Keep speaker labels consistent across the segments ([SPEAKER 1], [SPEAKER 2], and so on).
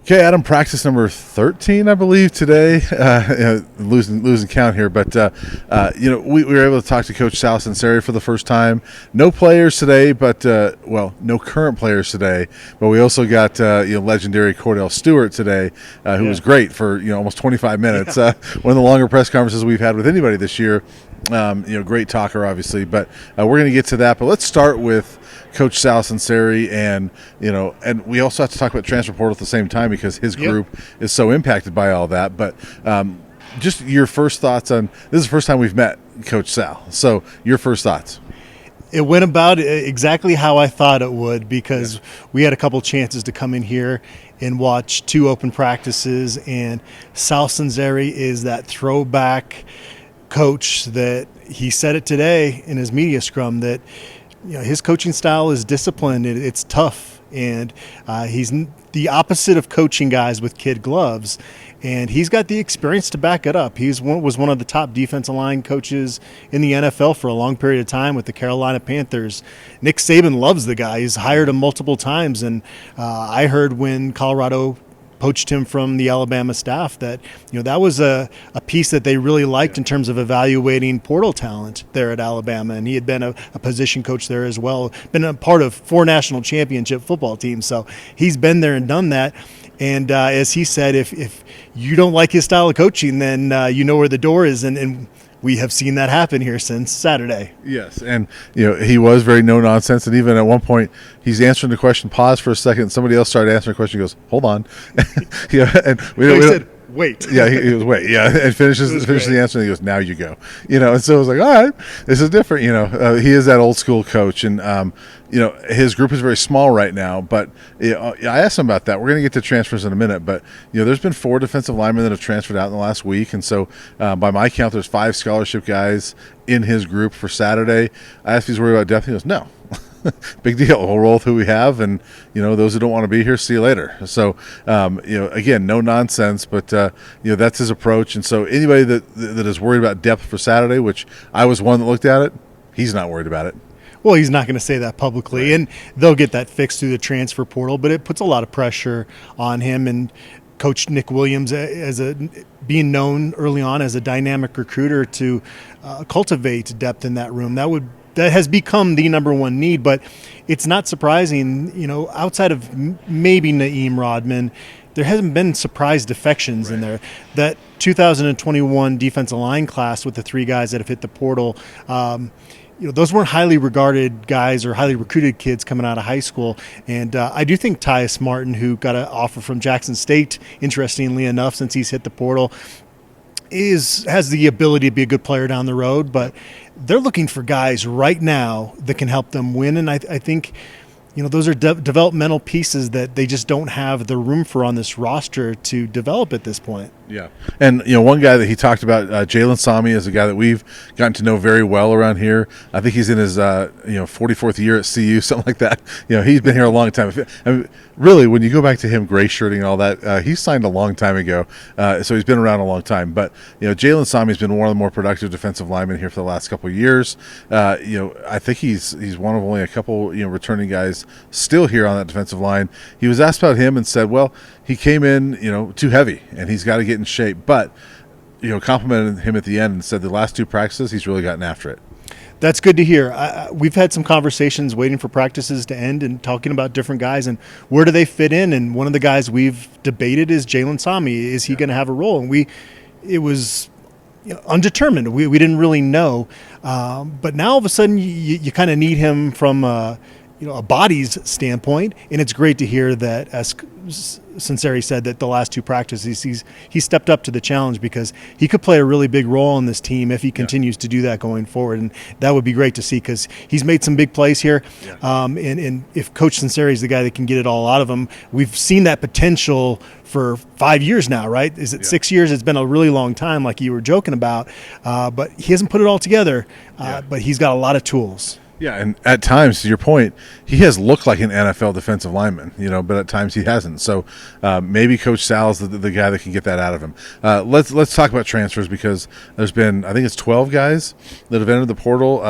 [SPEAKER 1] Okay, Adam, practice number 13, I believe, today. Losing count here, but we were able to talk to Coach Sal Sunseri for the first time. No players today, but no current players today. But we also got legendary Kordell Stewart today, who was great for almost 25 minutes. One of the longer press conferences we've had with anybody this year. Great talker, obviously, but we're going to get to that. But let's start with Coach Sal Sunseri, and we also have to talk about transfer portal at the same time because his group is so impacted by all that. But just your first thoughts on this is the first time we've met Coach Sal. So your first thoughts.
[SPEAKER 2] It went about exactly how I thought it would because we had a couple chances to come in here and watch two open practices, and Sal Sunseri is that throwback coach that he said it today in his media scrum that his coaching style is disciplined. It's tough, and he's the opposite of coaching guys with kid gloves, and he's got the experience to back it up. Was one of the top defensive line coaches in the NFL for a long period of time with the Carolina Panthers. Nick Saban loves the guy. He's hired him multiple times, and I heard when Colorado poached him from the Alabama staff that that was a piece that they really liked in terms of evaluating portal talent there at Alabama, and he had been a position coach there as well, been a part of 4 national championship football teams, so he's been there and done that. And as he said, if you don't like his style of coaching, then you know where the door is, and we have seen that happen here since Saturday.
[SPEAKER 1] Yes, and he was very no nonsense, and even at one point he's answering the question, pause for a second, somebody else started answering the question, he goes, "Hold on," and
[SPEAKER 2] he said, "Wait."
[SPEAKER 1] Yeah, he was wait. Yeah, and finishes the answer, and he goes, "Now you go." And so I was like, "All right, this is different." He is that old school coach, and his group is very small right now. But I asked him about that. We're going to get to transfers in a minute, but there's been 4 defensive linemen that have transferred out in the last week, and so by my count, there's 5 scholarship guys in his group for Saturday. I asked if he's worried about depth. He goes, "No." Big deal. We'll roll with who we have, and those who don't want to be here, see you later. So again, no nonsense, but that's his approach. And so anybody that is worried about depth for Saturday, which I was one that looked at it, he's not worried about it.
[SPEAKER 2] Well, he's not going to say that publicly, and they'll get that fixed through the transfer portal, but it puts a lot of pressure on him. And Coach Nick Williams, being known early on as a dynamic recruiter, to cultivate depth in that room, that has become the number one need. But it's not surprising, outside of maybe Naeem Rodman, there hasn't been surprise defections in there. That 2021 defensive line class with the 3 guys that have hit the portal, those weren't highly regarded guys or highly recruited kids coming out of high school. And I do think Tyus Martin, who got an offer from Jackson State, interestingly enough, since he's hit the portal, has the ability to be a good player down the road. But they're looking for guys right now that can help them win. And I think those are developmental pieces that they just don't have the room for on this roster to develop at this point.
[SPEAKER 1] Yeah. And, one guy that he talked about, Jalen Sami, is a guy that we've gotten to know very well around here. I think he's in his, 44th year at CU, something like that. He's been here a long time. I mean, really, when you go back to him gray shirting and all that, he signed a long time ago. So he's been around a long time. But, Jalen Sami has been one of the more productive defensive linemen here for the last couple of years. I think he's one of only a couple, returning guys still here on that defensive line. He was asked about him and said, well, he came in, too heavy, and he's got to get in shape. But, complimented him at the end and said the last 2 practices, he's really gotten after it.
[SPEAKER 2] That's good to hear. We've had some conversations waiting for practices to end and talking about different guys and where do they fit in. And one of the guys we've debated is Jalen Sami. Is he going to have a role? And it was undetermined. We didn't really know. But now all of a sudden you kind of need him from a body's standpoint, and it's great to hear that, as Sunseri said, that the last 2 practices he stepped up to the challenge because he could play a really big role in this team if he continues to do that going forward, and that would be great to see because he's made some big plays here. And if Coach Sunseri is the guy that can get it all out of him, we've seen that potential for 5 years now, right? Is it 6 years? It's been a really long time, like you were joking about, but he hasn't put it all together. But he's got a lot of tools.
[SPEAKER 1] Yeah, and at times, to your point, he has looked like an NFL defensive lineman, but at times he hasn't. So maybe Coach Sal is the guy that can get that out of him. Let's talk about transfers because there's been, I think it's 12 guys that have entered the portal.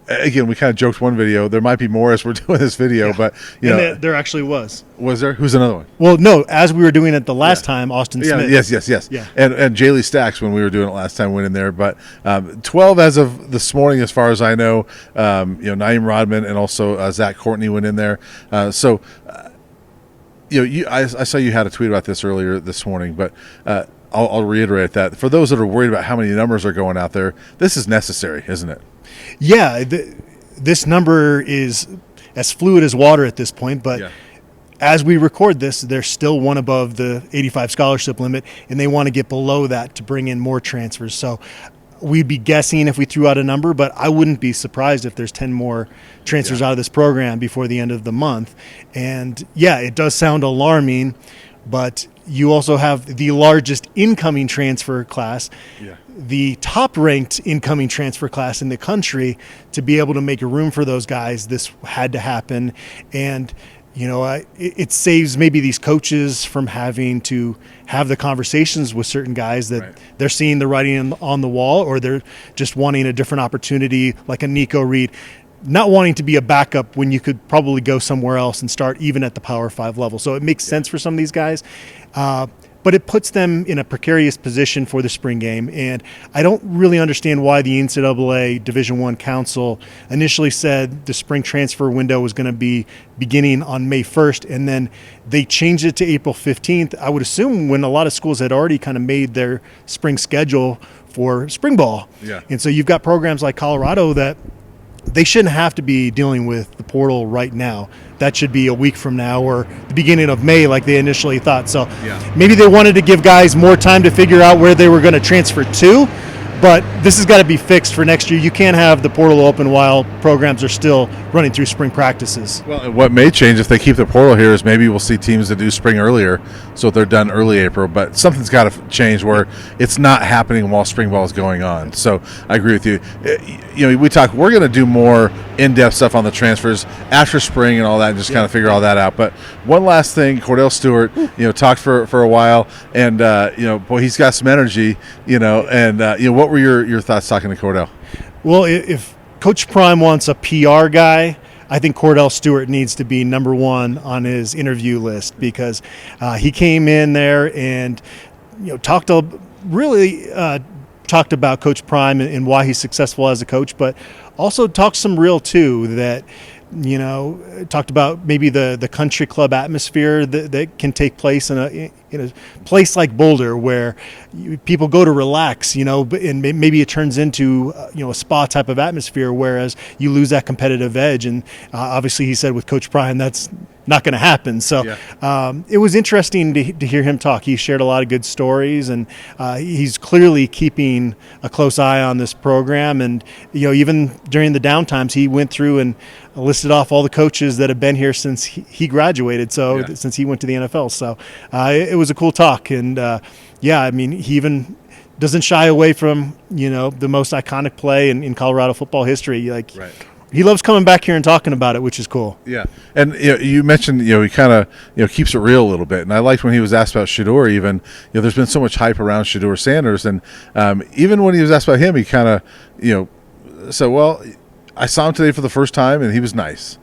[SPEAKER 1] again, we kind of joked one video. There might be more as we're doing this video, but
[SPEAKER 2] there actually was.
[SPEAKER 1] Was there? Who's another one?
[SPEAKER 2] Well, no, as we were doing it the last time, Austin Smith.
[SPEAKER 1] Yes.
[SPEAKER 2] Yeah.
[SPEAKER 1] And Jaylee Stacks, when we were doing it last time, went in there. But 12 as of this morning, as far as I know. Naeem Rodman and also Zach Courtney went in there. I saw you had a tweet about this earlier this morning, but I'll reiterate that. For those that are worried about how many numbers are going out there, this is necessary, isn't it?
[SPEAKER 2] Yeah, this number is as fluid as water at this point, but as we record this, they're still one above the 85 scholarship limit, and they want to get below that to bring in more transfers. So we'd be guessing if we threw out a number, but I wouldn't be surprised if there's 10 more transfers out of this program before the end of the month. And yeah, it does sound alarming, but you also have the largest incoming transfer class, the top-ranked incoming transfer class in the country. To be able to make a room for those guys, this had to happen. And it saves maybe these coaches from having to have the conversations with certain guys that they're seeing the writing on the wall, or they're just wanting a different opportunity, like a Nico Reed, not wanting to be a backup when you could probably go somewhere else and start even at the Power 5 level. So it makes sense for some of these guys. But it puts them in a precarious position for the spring game. And I don't really understand why the NCAA Division I Council initially said the spring transfer window was going to be beginning on May 1st, and then they changed it to April 15th. I would assume when a lot of schools had already kind of made their spring schedule for spring ball.
[SPEAKER 1] Yeah.
[SPEAKER 2] And so you've got programs like Colorado that they shouldn't have to be dealing with the portal right now. That should be a week from now or the beginning of May like they initially thought. So maybe they wanted to give guys more time to figure out where they were going to transfer to, but this has got to be fixed for next year. You can't have the portal open while programs are still running through spring practices.
[SPEAKER 1] Well, what may change if they keep the portal here is maybe we'll see teams that do spring earlier, so they're done early April. But something's got to change where it's not happening while spring ball is going on. So I agree with you. We're going to do more in-depth stuff on the transfers after spring and all that, and just kind of figure all that out. But one last thing, Kordell Stewart, talked for a while, and boy, he's got some energy, and what were your thoughts talking to Kordell?
[SPEAKER 2] Well, if Coach Prime wants a PR guy, I think Kordell Stewart needs to be number one on his interview list, because he came in there and talked about Coach Prime and why he's successful as a coach, but also talked some real too, that talked about maybe the country club atmosphere that can take place in a place like Boulder, where people go to relax, and maybe it turns into a spa type of atmosphere, whereas you lose that competitive edge. And obviously, he said with Coach Prime, that's not going to happen. So it was interesting to hear him talk. He shared a lot of good stories, and he's clearly keeping a close eye on this program. And even during the downtimes, he went through and listed off all the coaches that have been here since he graduated. So since he went to the NFL. So it was a cool talk. And he even doesn't shy away from the most iconic play in Colorado football history. He loves coming back here and talking about it, which is cool. Yeah,
[SPEAKER 1] and you mentioned he kind of keeps it real a little bit, and I liked when he was asked about Shedeur. Even there's been so much hype around Shedeur Sanders, and even when he was asked about him, he kind of said, "Well, I saw him today for the first time, and he was nice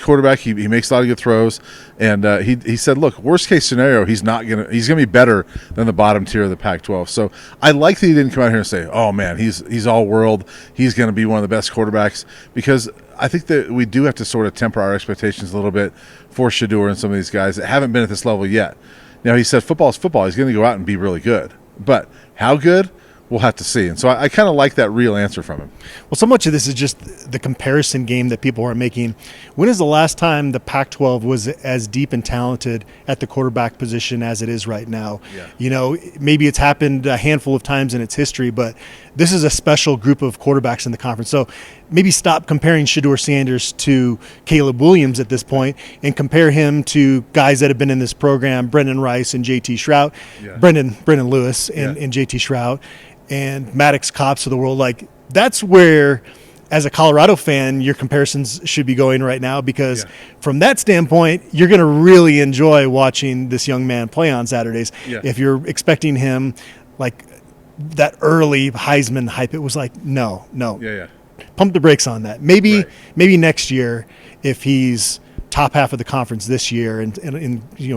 [SPEAKER 1] quarterback. He makes a lot of good throws, and he said, look, worst case scenario, he's gonna be better than the bottom tier of the Pac-12. So I like that he didn't come out here and say, oh man, he's all world, he's gonna be one of the best quarterbacks, because I think that we do have to sort of temper our expectations a little bit for Shedeur and some of these guys that haven't been at this level yet. Now, he said football is football. He's going to go out and be really good, but how good? We'll have to see. And so I kind of like that real answer from him.
[SPEAKER 2] Well, so much of this is just the comparison game that people are making. When is the last time the Pac-12 was as deep and talented at the quarterback position as it is right now? Maybe it's happened a handful of times in its history, but this is a special group of quarterbacks in the conference. So maybe stop comparing Shedeur Sanders to Caleb Williams at this point and compare him to guys that have been in this program, Brendan Rice and JT Shrout, Brendan Lewis and JT Shrout, and Maddox Cops of the world. That's where, as a Colorado fan, your comparisons should be going right now, because from that standpoint, you're going to really enjoy watching this young man play on Saturdays. If you're expecting him that early Heisman hype, it was no. pump the brakes on that. Maybe next year, if he's top half of the conference this year, and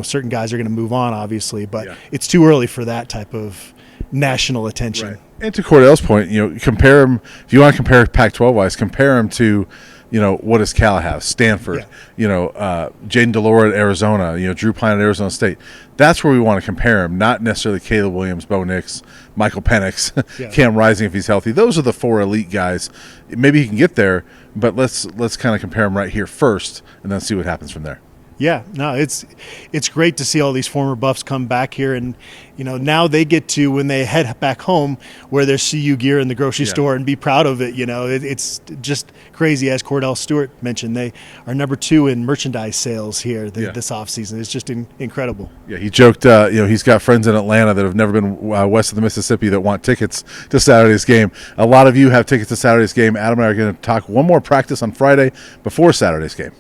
[SPEAKER 2] certain guys are going to move on, obviously, but it's too early for that type of national attention.
[SPEAKER 1] Right. And to Cordell's point, compare him, if you want to compare Pac-12 wise, compare him to, what does Cal have? Stanford, Jaden Delora at Arizona, Drew Pine at Arizona State. That's where we want to compare him, not necessarily Caleb Williams, Bo Nix, Michael Penix, Cam Rising if he's healthy. Those are the 4 elite guys. Maybe he can get there, but let's kind of compare him right here first and then see what happens from there.
[SPEAKER 2] Yeah, no, it's great to see all these former Buffs come back here, and now they get to, when they head back home, wear their CU gear in the grocery store and be proud of it. It's just crazy. As Kordell Stewart mentioned, they are number 2 in merchandise sales here this offseason. It's just incredible. Yeah,
[SPEAKER 1] he joked, he's got friends in Atlanta that have never been west of the Mississippi that want tickets to Saturday's game. A lot of you have tickets to Saturday's game. Adam and I are going to talk one more practice on Friday before Saturday's game.